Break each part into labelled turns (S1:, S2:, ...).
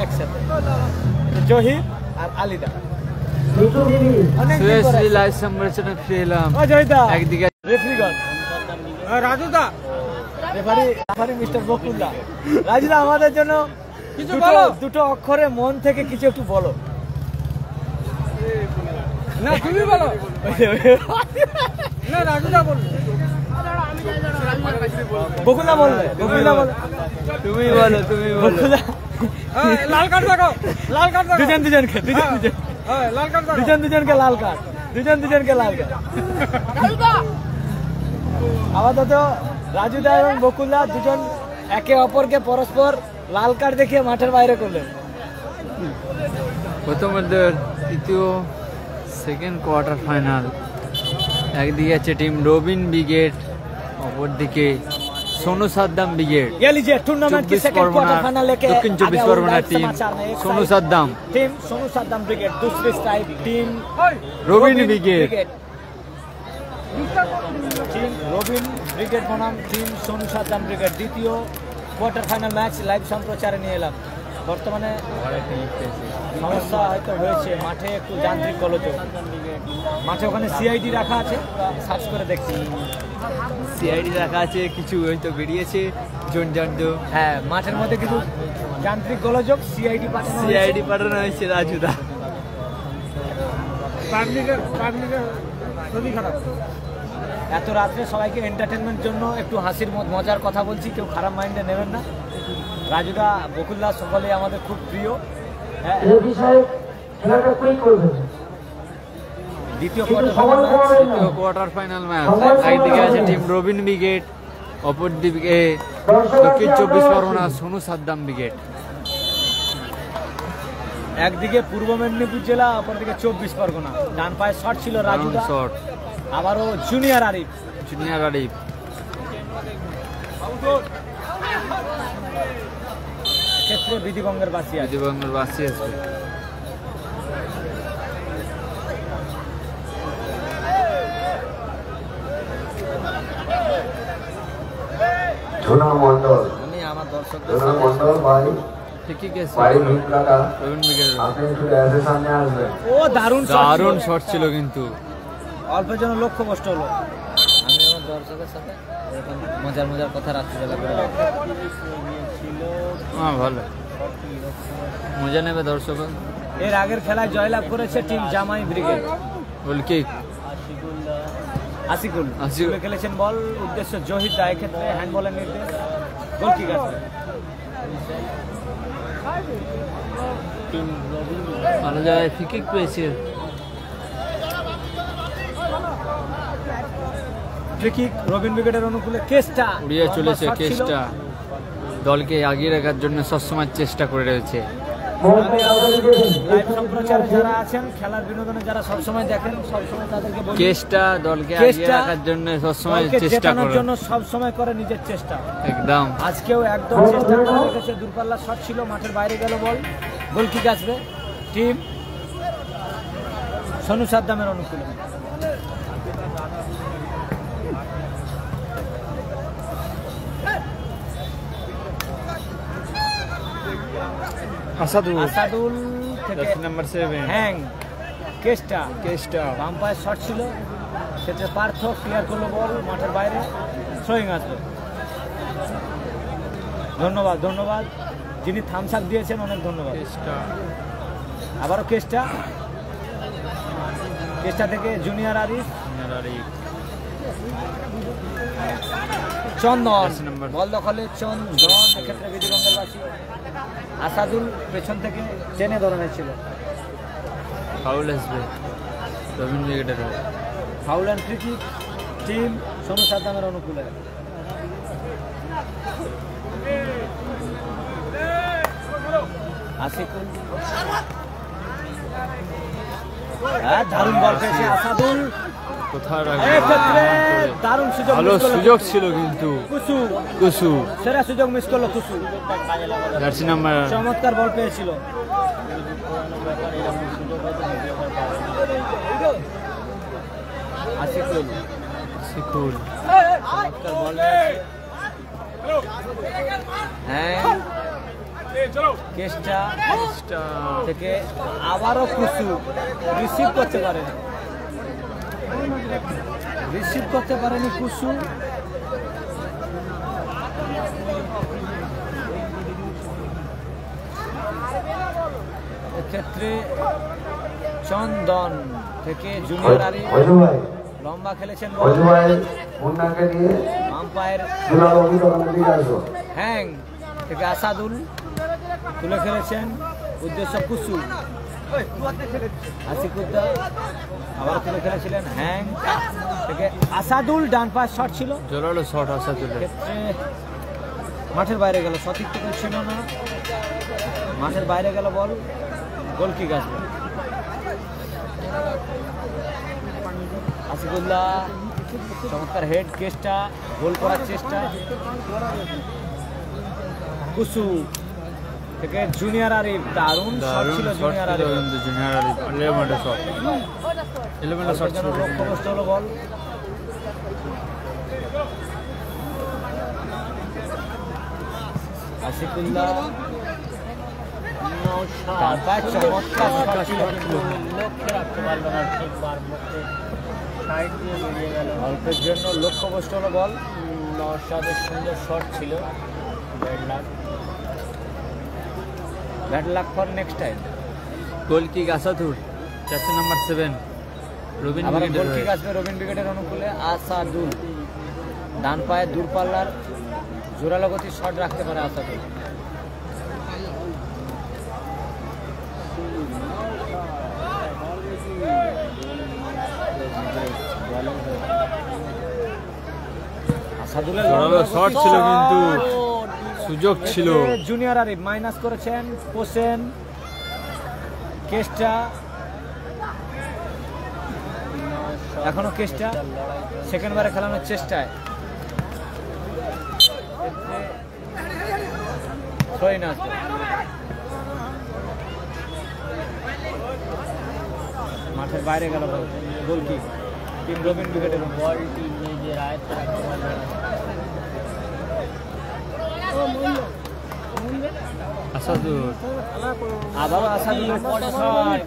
S1: একসাথে জহির আর আলিদা
S2: লাইভ সম্প্রচারে ফিরে এলাম। একদিকে
S1: রেফারিগণ রাজুদা রেফারি মিস্টার বকুল্লা। রাজুদা আমাদের জন্য কিছু বলো, দুটো অক্ষরে মন থেকে কিছু একটু বলো। না তুমি বলো না রাজুদা বলবে বকুল্লা বলবে বকুল্লা বল
S2: তুমি বলো
S1: বকুল্লা। লাল কার্ড দেখো লাল কার্ড দুজনকে লাল কার্ড দুজনকে লাল কার্ড দুজনকে লাল কার্ড। আপাতত রাজুদা এবং বকুল্লা দুজন একে অপরকে পরস্পর লাল কার্ড দেখিয়ে মাঠের বাইরে করলেন।
S2: প্রথমার্ধের তৃতীয় সেকেন্ড কোয়ার্টার ফাইনাল। একদিকে আছে টিম রবিন ব্রিগেড, অপরদিকে सोनू साद्दाम ब्रिगेड।
S1: ये लीजिए टूर्नामेंट की सेकंड क्वार्टर फाइनल लेके
S2: दक्षिण 24 परगना टीम सोनू साद्दाम
S1: ब्रिगेड, दूसरी side team
S2: Rabin brigade.
S1: Team Rabin brigade बनाम टीम सोनू साद्दाम ब्रिगेड द्वितीय क्वार्टर फाइनल मैच लाइव सम्प्रचारे নিয়ে এলাম। বর্তমানে সমস্যা হয়তো হয়েছে, মাঠে একটু যান্ত্রিক গোলযোগ। মাঠে ওখানে সিআইডি রাখা আছে, সার্চ করে দেখছি।
S2: সিআইডি রাখা আছে, কিছু হয়তো বেরিয়েছে জনজন্ড।
S1: হ্যাঁ, মাঠের মধ্যে কিছু যান্ত্রিক গোলযোগ, সিআইডি
S2: পাঠানো হয়েছে রাজুদা।
S1: পাবলিকের খুবই খারাপ। এত রাত্রে সবাইকে এন্টারটেনমেন্ট জন্য একটু হাসির মজার কথা বলছি, কেউ খারাপ মাইন্ডে নেবেন না। রাজুদা বকুল্লা সকলে আমাদের খুব প্রিয়। দ্বিতীয়
S2: কোয়ার্টার ফাইনাল ম্যাচ। একদিকে আছে টিম রবিন ব্রিগেড, অপরদিকে দক্ষিণ 24 পরগনা সোনু সাদ্দাম ব্রিগেড।
S1: একদিকে পূর্ব মেদিনীপুর জেলা, অপরদিকে 24 পরগনা। ডান পায়ে শট ছিল রাজুদা,
S2: শট
S1: আবারও জুনিয়র আরিফ। ক্ষেত্রে বিধিবঙ্গের বাসী
S2: আসবে।
S1: আমার দর্শকদের ও দারুণ
S2: শট ছিল, কিন্তু
S1: অল্পের জন্য লক্ষ্য কষ্ট হলো। আমি আমার দর্শকের সাথে এরকম মজার কথা রাত্রিবেলা করে
S2: ভালো মজা নেবে দর্শক।
S1: এর আগের খেলায় জয়লাভ করেছে টিম জামাই ব্রিগেড।
S2: গোলকিক
S1: আশিকুল খেলেছেন বল, উদ্দেশ্য জহির দা, ক্ষেত্রে হ্যান্ডবলের নির্দেশ, গোলকিক আছে।
S2: ভালো জায়গায় ফ্রি কিক পেয়েছে।
S1: ফ্রি কিক রবিন ব্রিগেডের অনুকূলে। কেসটা
S2: উড়িয়ে চলেছে, কেসটা দলকে আগিয়ে রাখার জন্য সবসময় চেষ্টা করে রয়েছে।
S1: লাইভ সম্প্রচারে যারা আছেন, খেলার বিনোদনে যারা সবসময় দেখেন, সবসময় তাদেরকে বলি
S2: চেষ্টা দলকে আগিয়ে রাখার জন্য সবসময় চেষ্টা করার
S1: জন্য সবসময় করে নিজের চেষ্টা।
S2: একদম
S1: আজকেও একদম চেষ্টা করে রেখেছে। দূরপাল্লা শট ছিল, মাঠের বাইরে গেল বল, গোলকিক আসবে টিম সোনু সাদ্দামের অনুকূলে। আসাদুল থেকে
S2: নাম্বার 7
S1: হ্যাং কেস্টা বাম পায়ে শট ছিল, সেটা পার্থ ক্লিয়ার করলো বল, মাঠের বাইরে থ্রোয়িং আসবে। ধন্যবাদ যিনি থামস আপ দিয়েছেন, অনেক ধন্যবাদ। আবারও কেস্টা থেকে জুনিয়র আরিফ চন্দন বল দখলে চন্দন, এক্ষেত্রে বিধিবঙ্গের বাসী। আসাদুল পেছন থেকে টেনে ধরানো ছিল,
S2: ফাউল আসবে রবিন ব্রিগেডের।
S1: Foul and free kick team Sonu সাদ্দামের অনুকূলে। আশিকুল দারুণ বল পেয়েছে আসাদুল। দারুণ
S2: সুযোগ ছিল, কিন্তু কুসু
S1: সেরা সুযোগ মিস করলো। কুসু
S2: জার্সি নাম্বার
S1: চমৎকার বল পেয়েছিল। আশিকুল চমৎকার বল। হ্যাঁ কেষ্টা থেকে আবারও কুসু রিসিভ করতে পারেনি, কুসু। এক্ষেত্রে চন্দন থেকে জুনিয়র আরিফ লম্বা খেলেছেন, আম্পায়ার হ্যাং থেকে আসাদুল তুলে খেলেছেন, উদ্দেশ্য কুসু। আসিকুদ্দা আবার তুলে খেলেছিলেন, হ্যাং থেকে আসাদুল, ডান পাশ শট ছিল,
S2: জোরালো শট আসাদুল,
S1: ক্ষেত্রে মাঠের বাইরে গেল, সঠিক থেকে ছিল না, মাঠের বাইরে গেল বল, গোল কিক আসবে। আসিকুল্লাহ চমৎকার হেড, কেসটা গোল করার চেষ্টা, কুসু থেকে জুনিয়র আরিফ, দারুণ শট ছিল জুনিয়র আরিফ, লক্ষ্যবস্তু হলো বল। আসিকুল্লাহ চমৎকার লক্ষ্যে রাখতে পারল না, ঠিকবার মধ্যে সাইড দিয়ে বেরিয়ে গেল, অল্পের জন্য লক্ষ্যবস্তু হলো বল। নওশাদের সুন্দর শট ছিল, bad luck for next time.
S2: Goal kick Asadul, jersey number 7 Robin brigade,
S1: goal kick আসবে রবিন ব্রিগেডের অনুকূলে। আসাদুল ডান পায়ে দূরপাল্লার জোরালো গতির শট রাখতে পারে আসাদুল। আসাদুলের
S2: শট ছিল, কিন্তু সুযোগ ছিল।
S1: জুনিয়র আরিফ মাইনাস করেছেন, পোসেন কেষ্টা, এখনো কেষ্টা সেকেন্ড বারে খেলানোর চেষ্টায়, মাঠের বাইরে গেল গোল কিক, টিম রবিন ব্রিগেডের বলটি নিজের আয়ত্তে রাখতে পারল না।
S2: আসাদুল
S1: আবারও আসাদুলের শট,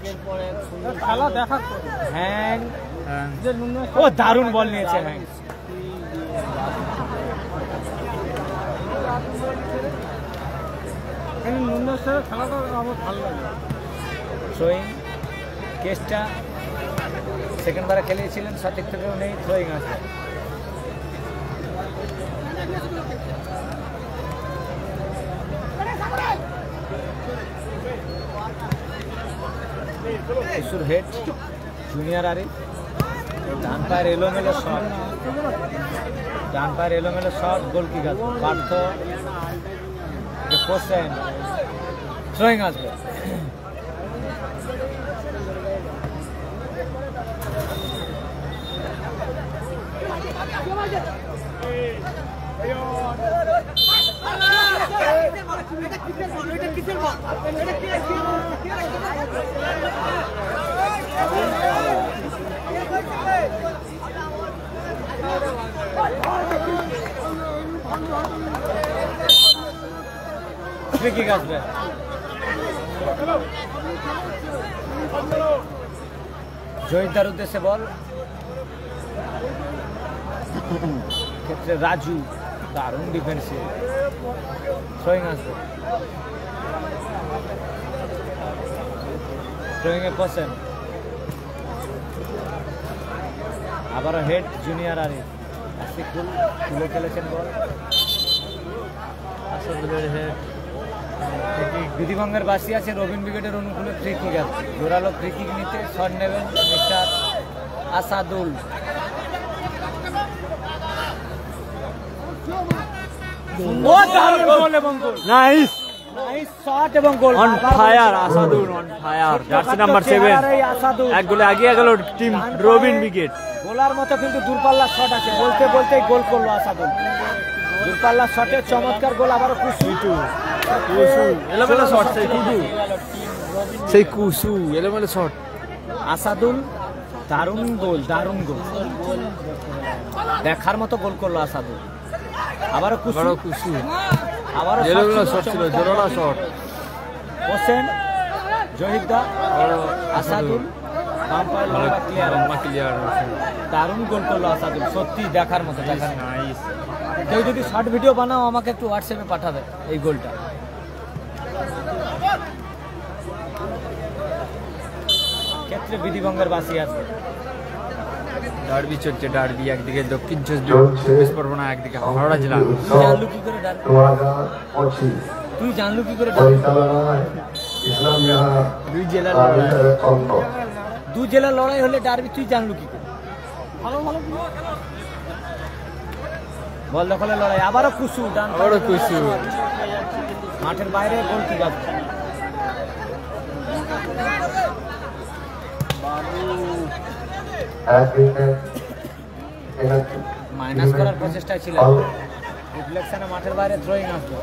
S1: হ্যাং, ও দারুণ বল নিয়েছে হ্যাং, থ্রোয়িং কেসটা সেকেন্ড বারে খেলিয়েছিলেন, সঠিক থেকেও নেই, থ্রোয়িং আসবে। কিশোর হেড, জুনিয়র আরিফ ডান পায়ের এলোমেলো শট, গোল কিক আসবে। পার্থ পোসেন, থ্রোয়িং আসবে। ফ্রি কিক আসবে। জয়িতার উদ্দেশ্যে বল, ক্ষেত্রে রাজু দারুণ ডিফেন্সে, থ্রোয়িং আসবে। থ্রোয়িং এ পোসেন, আবারও হেড জুনিয়র আরিফ, আসিকুল তুলে খেলেছেন বল, আসাদুলের হেড। বিধিভঙ্গের বাসি আছে রবিন ব্রিগেডের অনুকূলে, ফ্রি কিক আছে, জোরালো ফ্রি কিক নিতে শট নেবেন মিস্টার আসাদুল। ও দারুণ গোল এবং গোল, নাইস শট এবং goal,
S2: on fire Asadul, on fire, jersey number 7 এক গোলে এগিয়ে গেল টিম রবিন ব্রিগেড।
S1: গোলার মতো কিন্তু দূরপাল্লার শট আছে, বলতে বলতেই গোল করলো আসাদুল, দূরপাল্লার শটে চমৎকার গোল। আবারও কুসু,
S2: এলোমেলো শট, সেই কুসু এলোমেলো শট,
S1: আসাদুল দারুণ গোল, দেখার মতো গোল করলো আসাদুল। আবারও কুসু, আবারও
S2: যেগুলো শট ছিল জোরালো শট।
S1: হোসেন, জহিদা, আসাদুল, বাম্পার লম্বা ক্লিয়ার, দারুণ গোল করলো আসাদুল, সত্যি দেখার মতো। কেউ যদি শর্ট ভিডিও বানাও আমাকে একটু হোয়াটসঅ্যাপে পাঠাবে এই গোলটা। ক্ষেত্রে বিধিভঙ্গের বাসি আছে।
S2: ডার্বি চলছে, ডার্বি একদিকে দক্ষিণ চব্বিশ পরগনা, একদিকে হাওড়া জেলা।
S1: জানলু কি করে ডার্বি? তুই জানলু কি করে? দুই জেলার লড়াই হলে ডার্বি তুই জানলু কি করে? বল দখলের লড়াই, আবারও কুসু,
S2: আবারও কুসু,
S1: মাঠের বাইরে গোল কি যাচ্ছে। মাইনাস করার প্রচেষ্টায় ছিল, রিফ্লেকশনে মাঠের বাইরে থ্রোয়িং আসবে।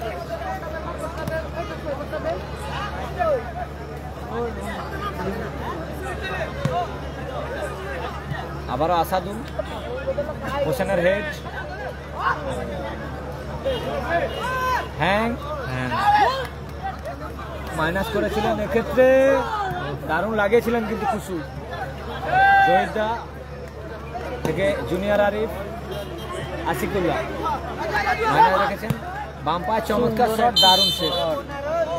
S1: আবারও আসাদুল, হোসেনের হেড, হ্যাং মাইনাস করেছিলেন, এক্ষেত্রে দারুণ লাগিয়েছিলেন কিন্তু কুসু। জহিদা থেকে জুনিয়র আরিফ, আশিকুল্লাহ মাইনাস রেখেছেন। বাম পায়ে চমৎকার শট, দারুণ সেভ,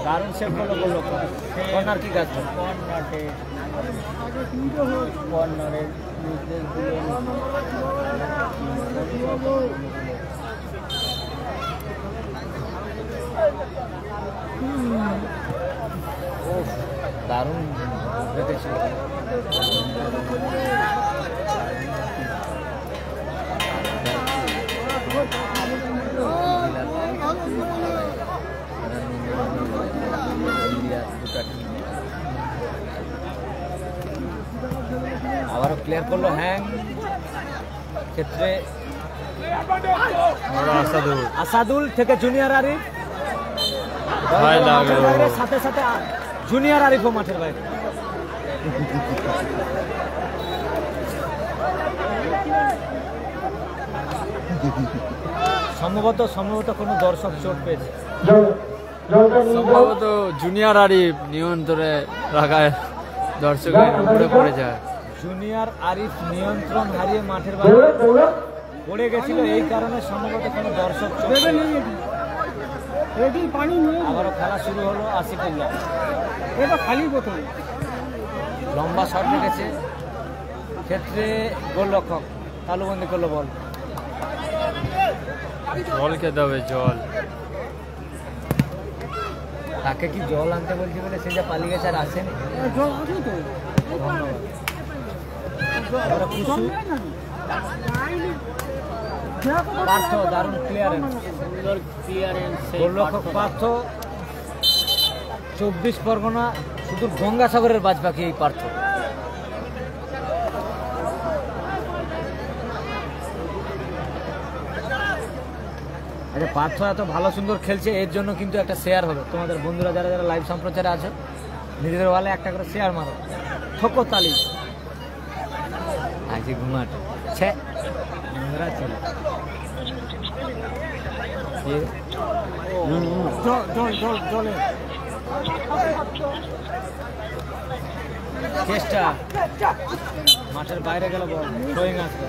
S1: দারুণ সেভ করলো গোলরক্ষক। কর্নার কি কাজ? কর্নারের দারুণ রেখেছিল। আবারও ক্লিয়ার করলো হ্যাং, ক্ষেত্রে আসাদুল থেকে জুনিয়র আরিফ, সাথে সাথে জুনিয়র আরিফও মাঠের বাইরে। সম্ভবত কোনো দর্শক চোট পেয়েছে,
S2: সম্ভবত জুনিয়র আরিফ নিয়ন্ত্রণে রাখায় দর্শকের উপরে পড়ে যায়।
S1: জুনিয়র আরিফ নিয়ন্ত্রণ হারিয়ে মাঠের বাইরে পড়ে গেছিল, এই কারণে সম্ভবত কোনো দর্শক চোট পেয়েছে। আবারও খেলা শুরু হলো। আশিকুল্লাহ খালি প্রথম লম্বা শট রেখেছে, ক্ষেত্রে গোলরক্ষক তালুবন্দি করলো বল।
S2: জল খেতে হবে, জল।
S1: তাকে কি জল আনতে বলছি বলে সে যা পালিয়ে গেছে আর আসেনি। পার্থ দারুণ ক্লিয়ারেন্স, গোলরক্ষক পার্থ। 24 পরগনা শুধু গঙ্গাসাগরের বাজ পাখি এই পার্থ। আচ্ছা, পার্থ এত ভালো সুন্দর খেলছে, এর জন্য কিন্তু একটা শেয়ার হবে। তোমাদের বন্ধুরা যারা যারা লাইভ সম্প্রচারে আছে, নিজেদের ওয়ালে একটা করে শেয়ার মারো, ঠোকো তালি। আজকে ঘুমাটো ছে নোংরা ছিল। জলে চেষ্টা, মাঠের বাইরে গেল বল, থ্রোয়িং আসবে।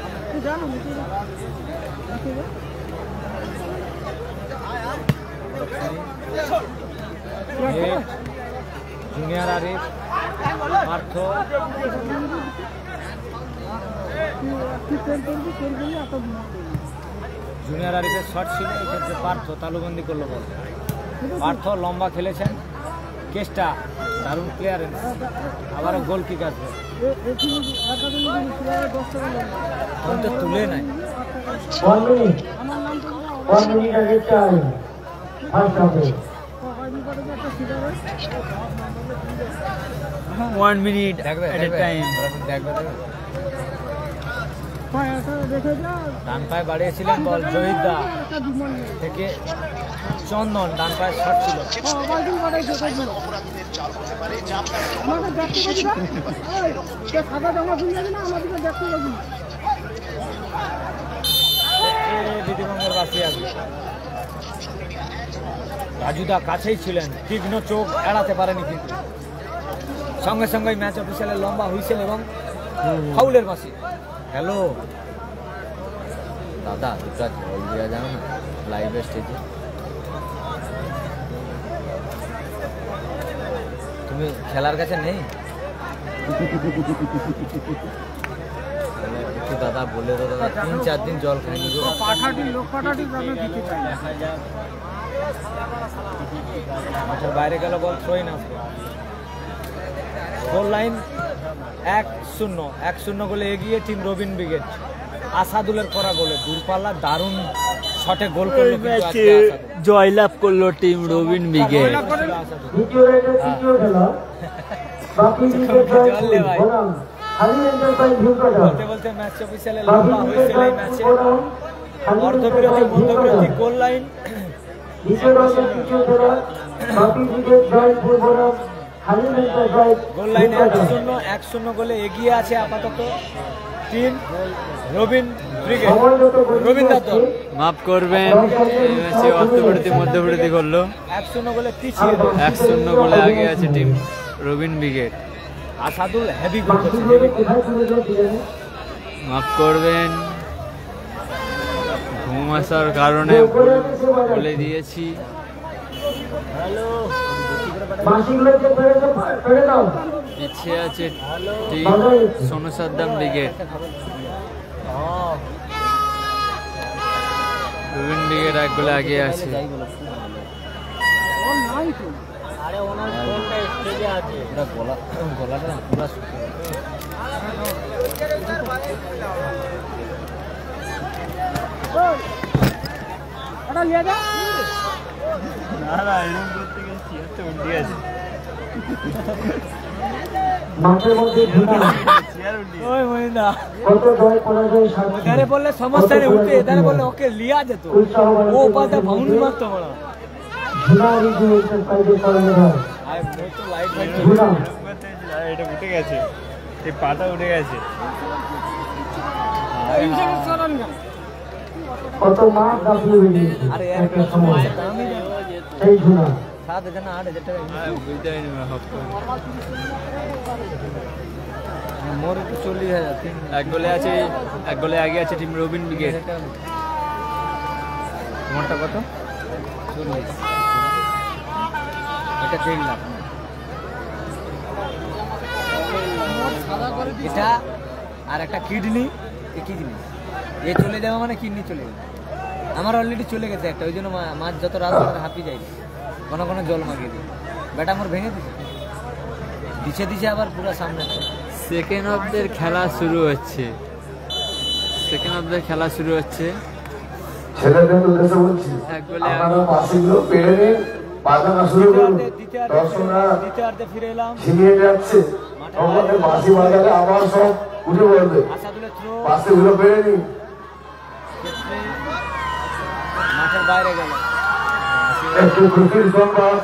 S1: জুনিয়র আরিফ, পার্থ, জুনিয়র আরিফের শট ছিল, এক্ষেত্রে পার্থ তালুবন্দি করলো বল। পার্থ লম্বা খেলেছেন, চেষ্টা, দারুণ ক্লিয়ারেন্স, আবারও গোল কিক আসবে। তুলে নাই।
S2: 1 minute at a time.
S1: ডান পায়ে বাড়িয়েছিলেন বল, জহিদা থেকে চন্দন, ডান পায়ে শট ছিল। বিধিভঙ্গের বাসি আসবে। রাজুদা কাছেই ছিলেন, তীক্ষ্ণ চোখ এড়াতে পারেনি, কিন্তু সঙ্গে সঙ্গে ম্যাচ অফিসিয়ালের লম্বা হুইসেল এবং ফাউলের বাঁশি। হ্যালো দাদা, দুটা জল দেওয়া যাবে না লাইভ স্টেজে? তুমি খেলার কাছে নেই? একটু দাদা বলে দো দাদা, 3-4 দিন জল খাইনি গো। মাঠের বাইরে গেল বল, থ্রোইন আসবে। গোল লাইন 1-0 গোলে এগিয়ে টিম রবিন ব্রিগেড। আসাদুলের করা গোলে দূরপাল্লা দারুণ শটে গোল করলো,
S2: জয়লাভ করলো টিম রবিন ব্রিগেড।
S1: বলতে বলতে ম্যাচ অফিসিয়ালে লম্বা হয়েছিল এই ম্যাচে। অর্ধবিরতি মধ্যবিরতি গোল লাইন। গোল লাইন 1-0 গোলে এগিয়ে আছে আপাতত টিম রবিন ব্রিগেড। রবীন্দ্র দল
S2: মাফ করবেন, এই ম্যাচে অর্ধবিরতি মধ্যবিরতি করলো।
S1: 1-0 গোলে পিছিয়ে
S2: 1-0 গোলে আগে আছে team Robin brigade.
S1: Asadul heavy goal করছে।
S2: মাফ করবেন, ঘুম আসার কারণে বলে দিয়েছি। পিছিয়ে আছে team Sonu Saddam brigade. Robin brigade 1 গোলে আগে আছে।
S3: মাঠের মধ্যে
S1: বললে সমস্যা নেই, উঠে এধারে বললে ওকে লিয়া যেত, ও পাতা বাউন্ড মারতো।
S2: এটা উঠে গেছে, এই পাটা উঠে গেছে।
S3: কত মাঠ দাপিয়ে বেরিয়েছে
S1: আরে
S3: একটা সময় সেই ঝুনা
S1: 7,000 না 8,000 টাকা
S2: বুঝতে পারিনি
S1: মোর একটু 40,000।
S2: 1 গোলে আছে, 1 গোলে আগে আছে টিম রবিন ব্রিগেড।
S1: তোমারটা কত? 40। এটা 3 লাখ। এটা আর একটা কিডনি, কি জিনিস এ চলে যাওয়া মানে কিডনি চলে যাবে। আমার অলরেডি চলে গেছে একটা, ওই জন্য মাছ যত রাত হাঁপি যায়, ঘন ঘন জল মাগিয়ে দিই। বেটা আমার ভেঙে দিছে দিছে আবার পুরো সামনে।
S2: সেকেন্ড হাফের খেলা শুরু হচ্ছে, সেকেন্ড হাফের খেলা শুরু হচ্ছে।
S3: ছেলেদের উদ্দেশ্যে বলছি, আপনারা পাশিগুলো পেড়ে নিন, বাজানো শুরু করুন। দর্শকরা
S1: দ্বিতীয়ার্ধে ফিরে এলাম।
S3: ছিনিয়ে যাচ্ছে, তখন বাঁশি বাজালে আবার সব উঠে পড়বে।
S1: আসাদুলের থ্রো
S3: পাশিগুলো পেড়ে নিন।
S1: মাঠের বাইরে গেল।
S3: একটু খুশির সংবাদ,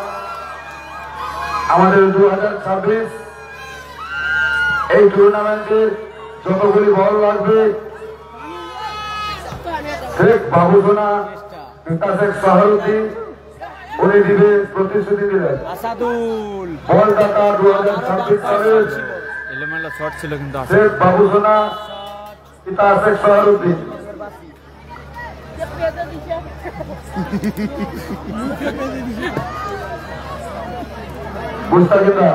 S3: আমাদের 2026 এই টুর্নামেন্টের যতগুলি বল লাগবে শেখ বাবুসোনা, পিতা শেখ সাহারুদ্দিন উনি দিবে, প্রতিশ্রুতি দিলেন।
S1: আসাদুল
S3: বল ডাকা 2026 সালের
S2: এলোমেলো শট ছিল কিন্তু
S3: শেখ বাবুসোনা, পিতা শেখ সাহারুদ্দিন। মুস্তাকিদা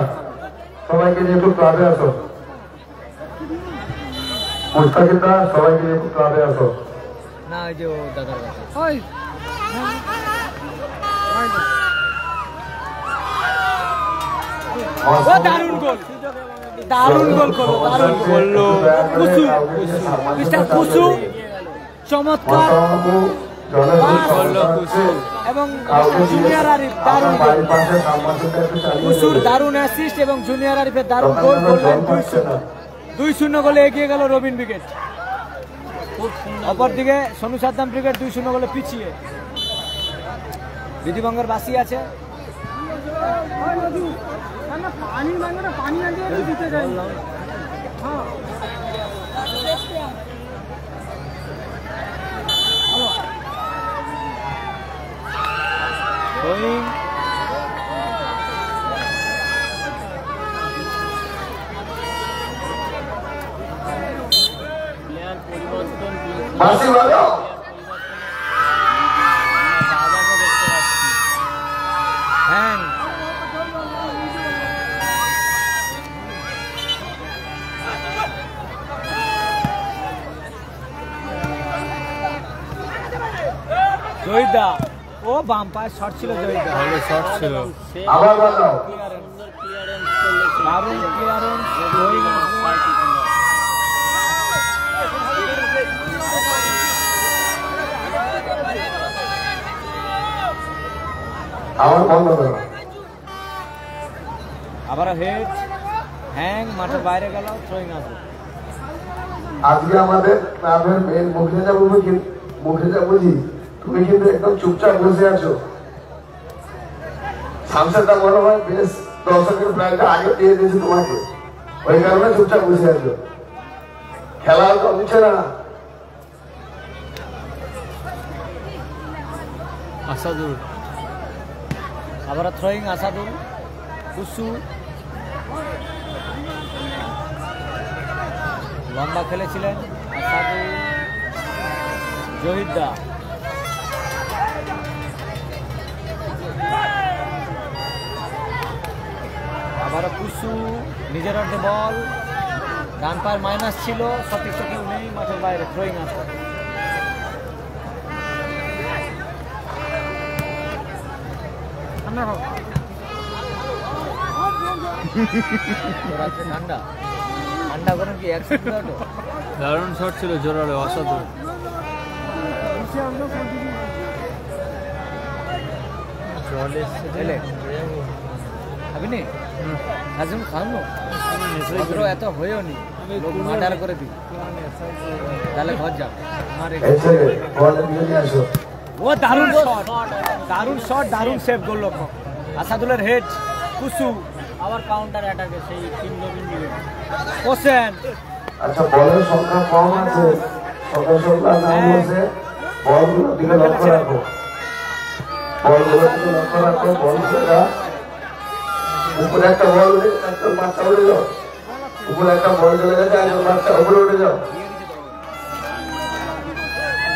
S3: সবাইকে নিয়ে একটু ক্লাবে আসো। মুস্তাকিদা সবাইকে নিয়ে একটু ক্লাবে আসো।
S1: না ওই যে ও দাদার কাছে। ও দারুণ গোল, দারুণ গোল করলো, দারুণ করলো কুসু, মিস্টার কুসু চমৎকার এবং জুনিয়র আরিফ দারুণ কুসুর দারুণ অ্যাসিস্ট এবং জুনিয়র আরিফের দারুণ গোল করলেন। 2-0 গোলে এগিয়ে গেল রবিন ব্রিগেড। অপরদিকে সোনু সাদ্দাম ব্রিগেড 2-0 গোলে পিছিয়ে। বিধিবঙ্গের বাসি আছে। থ্রোয়িং
S4: প্লেয়ার পরিবর্তন
S3: মাসি ভালো
S4: দাদাকে দেখতে পাচ্ছি।
S1: হ্যাং জয়দা ও বাম পায়ে শট ছিল জয়দা
S2: ভালো শট ছিল।
S3: আবার ভালো
S4: সুন্দর ক্লিয়ারেন্স করলে
S1: দারুণ ক্লিয়ারেন্স থ্রোয়িং
S3: আবার বন্ধ করো
S1: আবার হেড হ্যাং মাঠের বাইরে গেল থ্রোয়িং আসবে
S3: আজকে আমাদের ক্লাবের মেন মুখিজা বুঝি তুমি কিন্তু একদম চুপচাপ বসে আছো সামসারটা মনে হয় বেশ দর্শকের প্রায়টা আগে দিয়ে দিয়েছে তোমাকে ওই কারণে চুপচাপ বসে আছো খেলা আর কমছে না
S2: আসাদুর
S1: আবার থ্রোয়িং আসাদুল কুসু লম্বা খেলেছিলেন আসাদুল জহিরদা আবার কুসু নিজের অর্ধে বল ডান পায়ের মাইনাস ছিল সঠিক কেউ নেই মাঠের বাইরে থ্রোয়িং আসবে ঠান্ডা ঠান্ডা করে কি
S2: দারুণ শট ছিল জোরালো অসাধারণ।
S1: খাবি হাজম খাওয়ানো এত হয়েও নি মার্ডার করে দিই তাহলে ঘর যাও
S3: এই ছেলে বল নিয়ে আসো
S1: ও দারুণ শট দারুণ শট দারুণ সেভ করলো আসাদুলের হেড কুসু
S4: আবার কাউন্টার অ্যাটাকে সেই টিম রবিন ব্রিগেড
S1: হোসেন
S3: আচ্ছা বলের সংখ্যা কম আছে সদস্যরা নাম বলছে বলগুলোর দিকে লক্ষ্য রাখো বলগুলোর দিকে লক্ষ্য রাখো বলগুলো উপরে একটা বল উঠে একটা বাচ্চা উঠে যাও উপরে একটা বল চলে গেছে আর বাচ্চা উপরে উঠে যাও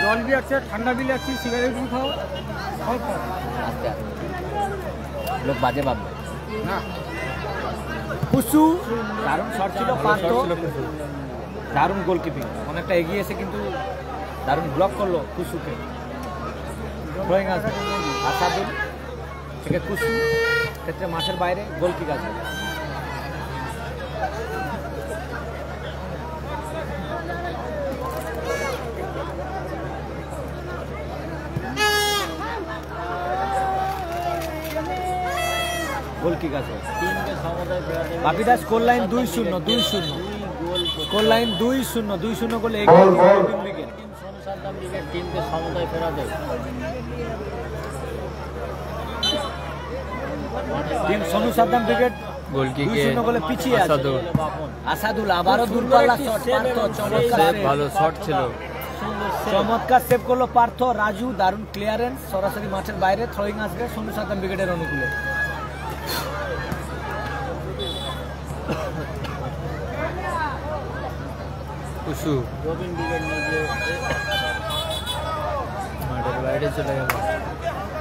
S4: জল বি আছে ঠান্ডা বিলে আছে সিগারেট খাও
S1: আস্তে আস্তে লোক বাজে ভাববে না কুসু দারুণ শট ছিল পার্থ দারুণ গোলকিপিং অনেকটা এগিয়ে এসে কিন্তু দারুণ ব্লক করলো কুসুকে থ্রোয়িং আসবে আসাদুল থেকে কুসু ক্ষেত্রে মাঠের বাইরে গোলকিক আসবে গোলকিক আসবে
S4: টিমকে সমতায় ফেরাতে
S1: বাপিদা score line 2-0 2-0
S4: goal
S1: score line 2-0 2-0 গোলে এগিয়ে Robin brigade
S4: team Sonu Saddam brigade টিমকে সমতায় ফেরাতে
S1: টিম সোনু সাদ্দাম ব্রিগেড
S2: গোলকিকে
S1: 2-0 গোলে পিছিয়ে আছে
S2: আসাদুর
S4: বাপন
S1: আসাদুল আবারও দূরপাল্লা শট পার্থ চমৎকার
S2: সেভ
S1: save।
S2: ভালো শট ছিল।
S4: সুন্দর
S1: চমৎকার সেভ করলো পার্থ রাজু দারুণ ক্লিয়ারেন্স সরাসরি মাঠের বাইরে থ্রোয়িং আসবে সোনু সাদ্দাম ব্রিগেডের অনুকূলে
S2: কুসু
S4: রবিন ব্রিগেড নিজে
S2: মাঠের বাইরে চলে গেল।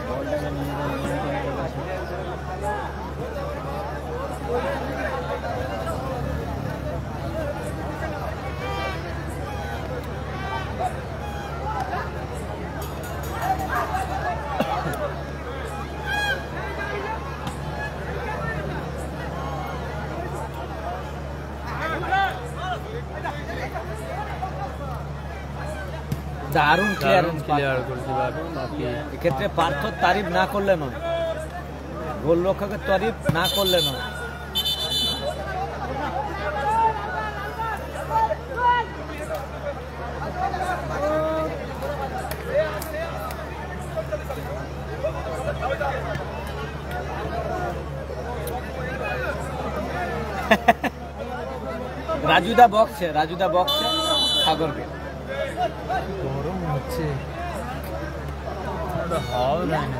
S4: বলটাকে নিয়ে নিয়ন্ত্রণ করে আছে
S1: দারুণ
S2: দারুণ
S1: ক্লিয়ারেন্স
S2: ক্লিয়ার গোলকিপার
S1: এক্ষেত্রে পার্থ তারিফ না করলে নয় গোলরক্ষকের তারিফ না করলে নয় রাজুদা বক্সে সাগরকে
S2: গরম হচ্ছে হাওয়া দেয় না।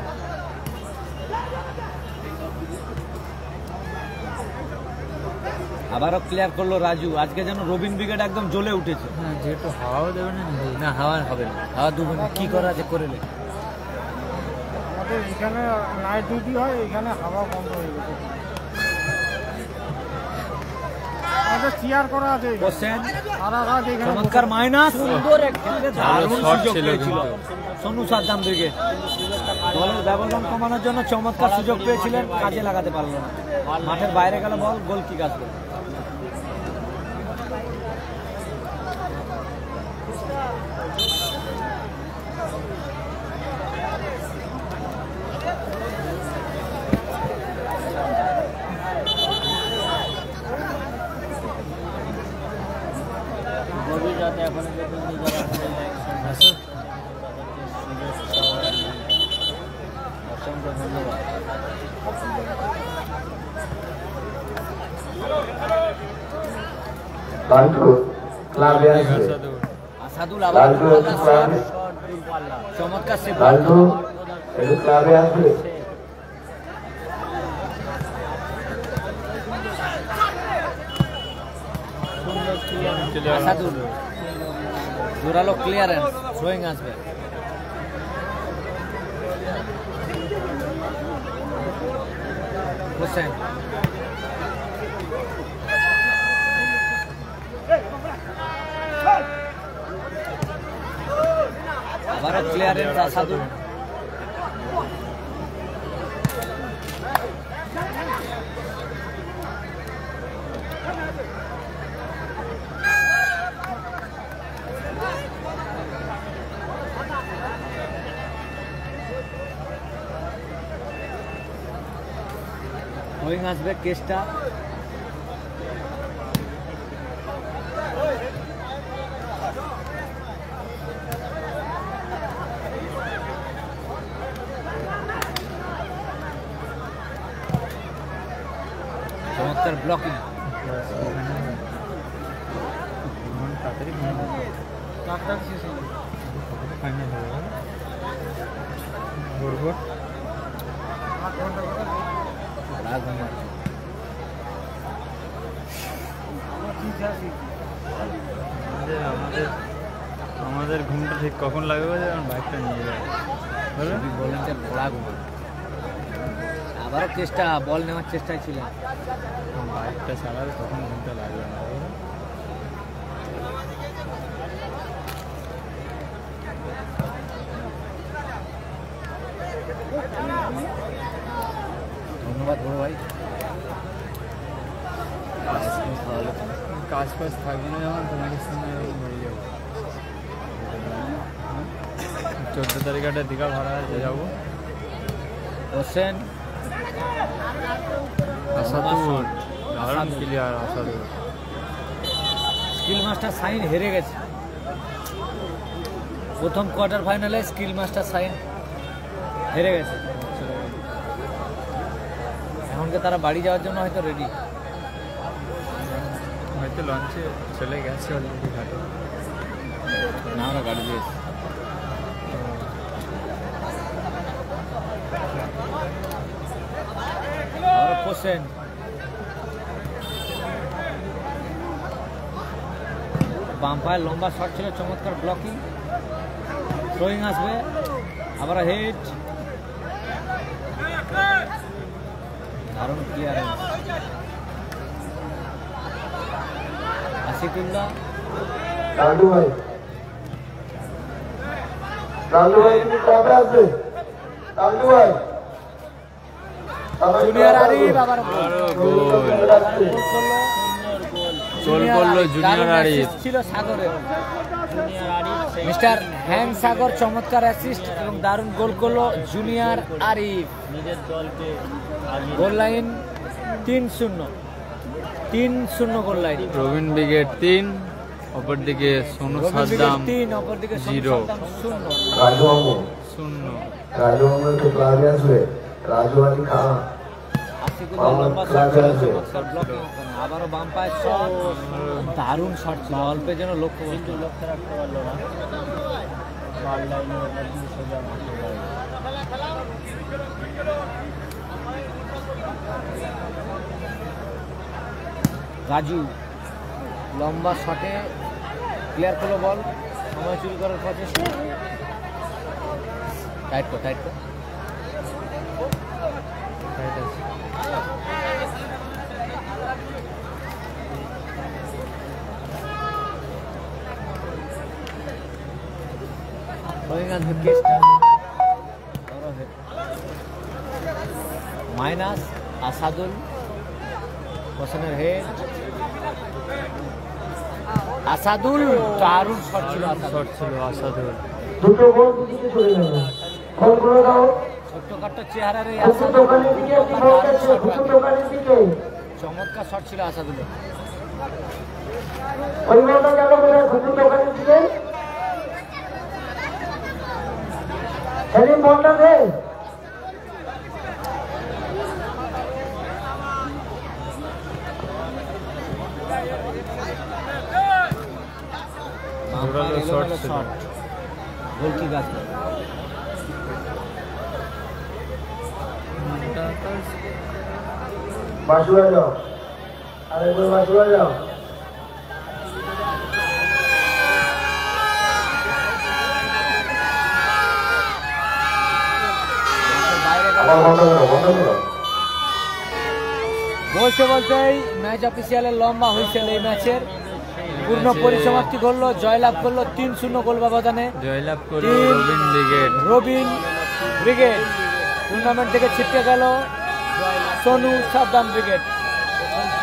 S1: আবারও ক্লিয়ার করলো রাজু। আজকে যেন রবিন ব্রিগেড একদম জ্বলে উঠেছে।
S2: হ্যাঁ, যেহেতু হাওয়াও দেবে না নাকি?
S1: না হাওয়া হবে না, হাওয়া দেবে না, কি করা আছে করে নে।
S5: আমাদের এখানে নাইট ডিউটি হয়, এখানে হাওয়া বন্ধ হয়ে গেছে। আমাদের চেয়ার করা আছে এখানে।
S1: কোশ্চেন
S5: সারা রাত এখানে
S1: চমৎকার মাইনাস, সুন্দর একটা দারুণ
S2: শট
S1: সুযোগ
S2: ছিল
S1: পেয়েছিল সোনু সাদ্দাম ব্রিগেড। দলের ব্যবধান কমানোর জন্য চমৎকার সুযোগ পেয়েছিলেন, কাজে লাগাতে পারলো না। মাঠের বাইরে গেল বল, গোল কিক আসবে।
S4: গভীর রাতে এখন দেখুন নিজেরা অসংখ্য ধন্যবাদ।
S3: লালটু ক্লাবে আছে,
S1: আসাদুল আবার
S3: লালটু একটু ক্লাবে,
S1: চমৎকার সেভ।
S3: লালটু একটু ক্লাবে আসবে।
S1: আসাদুল জোরালো ক্লিয়ারেন্স, থ্রোয়িং আসবে। হোসেন আবারও ক্লিয়ারেন্স আসাদুল। থ্রোয়িং আসবে কেসটা। চমৎকার ব্লকিং।
S5: ডাক্তার শেষ হয়ে গেছে।
S2: ফাইনাল হবে ভোর
S5: 8 ঘন্টা করে
S2: আমাদের ঘুমটা ঠিক কখন লাগবে যখন বাইকটা নিয়ে যাবে,
S1: বলেন যে ঘোড়া ঘুম। আবারও চেষ্টা, বল নেওয়ার চেষ্টায় ছিলেন।
S2: বাইকটা চালাবে তখন ঘুমটা লাগবে না।
S1: ধন্যবাদ বড় ভাই।
S2: কাজ ফাজ থাকবে না যখন তোমাদের সঙ্গে হয়ে যাবো। 14 তারিখে একটা দীঘা ভাড়া আছে, যাবো।
S1: হোসেন
S2: আসাদুল দারুণ ক্লিয়ার। আসাদুল
S1: স্কিল মাস্টার সাইন হেরে গেছে প্রথম কোয়ার্টার ফাইনালে। স্কিল মাস্টার সাইন হেরে গেছে। এখনকে তারা বাড়ি যাওয়ার জন্য হয়তো রেডি।
S2: হয়তো লঞ্চে চলে গেছে অলরেডি ঘাটে।
S1: না, আমরা গাড়ি দিয়েছি। হোসেন বাম পায়ের লম্বা শট ছিল, চমৎকার ব্লকিং। থ্রোয়িং আসবে, আবার হেড, দারুণ ক্লিয়ারেন্স। আশিকুল্লাহ
S3: লালটু ভাই, লালটু ভাই তুমি কবে আসবে? লালটু ভাই
S1: জুনিয়র আরিফ আবার
S2: গোল করলো জুনিয়র আরিফ।
S1: ছিল সাগরের
S4: জুনিয়র আরিফ
S1: মিস্টার হ্যাং সাগর, চমৎকার অ্যাসিস্ট এবং দারুণ গোল করলো জুনিয়র আরিফ।
S4: নিজের দলকে আগিয়ে
S1: goal line 3-0, 3-0 goal line.
S2: Robin brigade 3, অপরদিকে সোনু সাদ্দাম
S1: 3, অপরদিকে সোনু
S2: 0।
S1: সাদ্দাম 0।
S3: রাজু মামু,
S2: 0
S3: রাজু মামু একটু ক্লাবে আসবে। রাজু আলী খান
S1: আশিকুল্লাহ লম্বা শট ছিল, চমৎকার ব্লকিং ওখানে। আবারও বাম পায়ের শট, দারুণ শট ছিল, অল্পের জন্য লক্ষ্য
S4: কিন্তু লক্ষ্য রাখতে পারলো না। বার লাইনের ওপর দিয়ে সোজা মাঠে গেল।
S1: রাজু লম্বা শটে ক্লিয়ার করলো বল, সময় চুরি করার প্রচেষ্টা। টাইট কর, টাইট কর। মাইনাস আসাদুল হোসেনের হেড, আসাদুল দারুণ শট ছিল,
S2: শট ছিল আসাদুল।
S3: দুটো গোল দিকে চলে গেল। গোল করে দাও।
S1: ছোট্টখাট্ট চেহারার এই
S3: দুটো দোকানের দিকে কি বলতে ছিল? দুটো দোকানের দিকে।
S1: চমৎকার শট ছিল আসাদুলের।
S3: ওই বলটা গেল বলে দুটো দোকানের দিকে। সেলিম বলটা দে।
S1: গোলকি গাছ
S3: বাসুয়া যাও, আরেকবার বাসুয়া যাও।
S1: বলতে বলতেই ম্যাচ অফিসিয়ালের লম্বা হুইসেল এই ম্যাচের পূর্ণ পরিসমাপ্তি করলো, জয়লাভ করলো 3-0 গোল ব্যবধানে
S2: জয়লাভ করলো Robin brigade.
S1: Robin brigade tournament থেকে ছিটকে গেল Sonu Saddam brigade.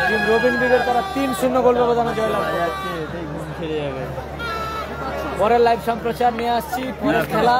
S1: Team Robin brigade তারা 3-0 গোল ব্যবধানে জয়লাভ করে। পরের লাইভ সম্প্রচার নিয়ে আসছি, পরের খেলা